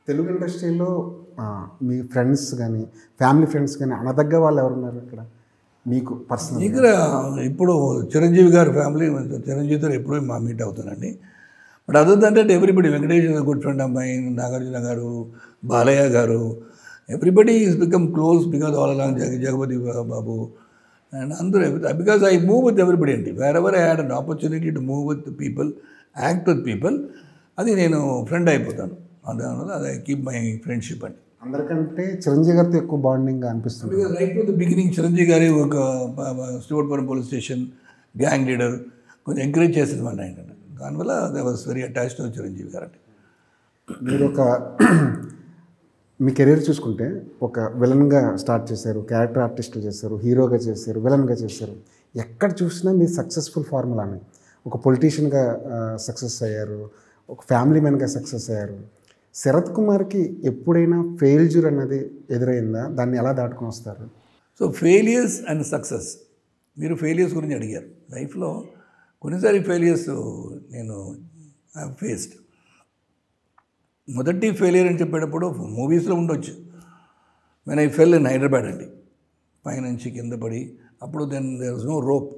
తెలుగు ఇండస్ట్రీలో మీ ఫ్రెండ్స్ గానీ, family friends గానీ అనదగ్గ వాళ్ళు ఎవరున్నారు ఇక్కడ? మీకు పర్సనల్‌గా? ఇక్కడ ఇప్పుడు చిరంజీవి గారి ఫ్యామిలీ చిరంజీవితో ఎప్పుడూ మా మీట్ అవుతానండి. But other than that everybody Venkatesh good friend of mine, Nagarjuna garu, Balayya garu, everybody is become close because all along Jagapati Babu and అందరూ because I move with everybody అండి. Wherever I had an opportunity to move with people, act with people, అది నేను friend అయిపోతాను. దానివల్ల అది I keep my friendship అండి. అందరికంటే చిరంజీవి గారితో ఎక్కువ బాండింగ్‌గా అనిపిస్తుంది. Because right from the beginning Chiranjeevi గారి ఒక Stuartpuram police station gang leader కొంచెం ఎంకరేజ్ చేసేది మన ఆయన. దానివల్ల they was very attached to Chiranjeevi గారు అంటే. మీరు మీ కెరీర్ చూసుకుంటే ఒక విలన్‌గా స్టార్ట్ చేశారు, క్యారెక్టర్ ఆర్టిస్ట్‌గా చేశారు, హీరోగా చేశారు, విలన్‌గా చేశారు. ఎక్కడ చూసినా మీ సక్సెస్‌ఫుల్ ఫార్ములానే. ఒక పొలిటీషియన్‌గా సక్సెస్ అయ్యారు, ఒక ఫ్యామిలీ మ్యాన్‌గా సక్సెస్ అయ్యారు. శరత్ కుమార్‌కి ఎప్పుడైనా ఫెయిల్యూర్ అన్నది ఎదురైందా? దాన్ని ఎలా దాటుకొని వస్తారు? సో ఫెయిలియర్స్ అండ్ సక్సెస్, మీరు ఫెయిలియర్స్ గురించి అడిగారు. లైఫ్లో కొన్నిసారి ఫెయిలియర్స్ నేను ఐ ఫేస్డ్. మొదటి ఫెయిలియర్ అని చెప్పేటప్పుడు మూవీస్లో ఉండొచ్చు. When I fell in Hyderabad అండి, పైనుంచి కింద పడి, అప్పుడు then there was no rope.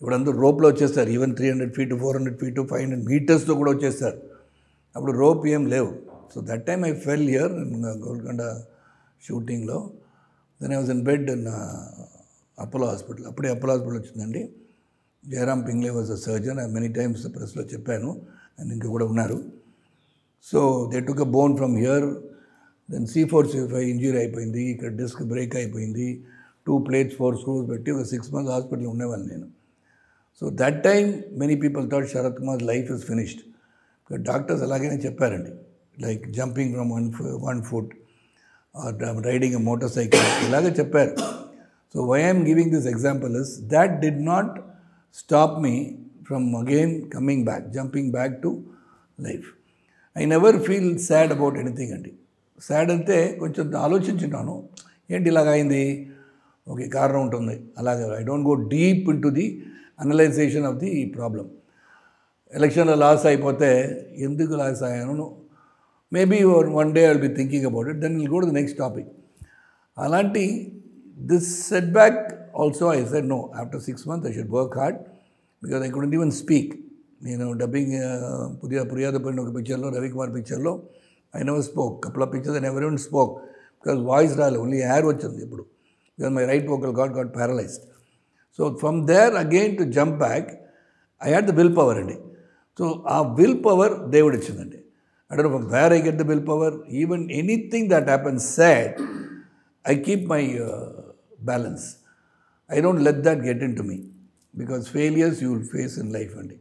ఇప్పుడు అందరూ రోప్లో వచ్చేస్తారు, ఈవెన్ 300 feet, 400 feet, 500 meters కూడా వచ్చేస్తారు. అప్పుడు రోప్ ఏం లేవు. So that time I fell here Golconda షూటింగ్లో. Then I was in bed in Apollo hospital. అప్పుడే అపోలో హాస్పిటల్ వచ్చిందండి. Jayaram Pingle was a surgeon. Many times ప్రెస్లో చెప్పాను, అండ్ ఇంకా కూడా ఉన్నారు. So they took a bone from here, then C4C5 injury అయిపోయింది, ఇక్కడ డిస్క్ బ్రేక్ అయిపోయింది, 2 plates 4 screws పెట్టి ఒక 6 months హాస్పిటల్ ఉండేవాళ్ళు నేను. So that time many people thought Sarath Kumar life is finished. Doctors అలాగనే చెప్పారండి, like jumping from one foot or riding a motorcycle, ఇలాగే చెప్పారు. So why I'm giving this example is that did not stop me from again coming back, jumping back to life. I never feel sad about anything అండి. Sad అంటే కొంచెం ఆలోచించున్నాను, ఏంటి ఇలాగ అయింది, okay కారణం ఉంటుంది, అలాగే I don't go deep in to the analysation of the problem. ఎలక్షన్లో లాస్ అయిపోతే ఎందుకు లాస్ అయ్యాను, maybe one day I will be thinking about it, then will go to the next topic. అలాంటి this setback also I said no, after 6 months I should work hard because I couldn't even speak. నేను dubbing Puryadapalli ఒక పిక్చర్లో, రవికుమార్ పిక్చర్లో I never spoke. Couple of pictures I never even spoke because voice రాలేదు, only air వచ్చింది ఇప్పుడు, because my right vocal got paralysed. So from there again to jump back I had the will power అండి. So ఆ will power దేవుడు ఇచ్చిందండి. I don't know from where I get the willpower. Even anything that happens sad, I keep my balance. I don't let that get into me because failures you will face in life only.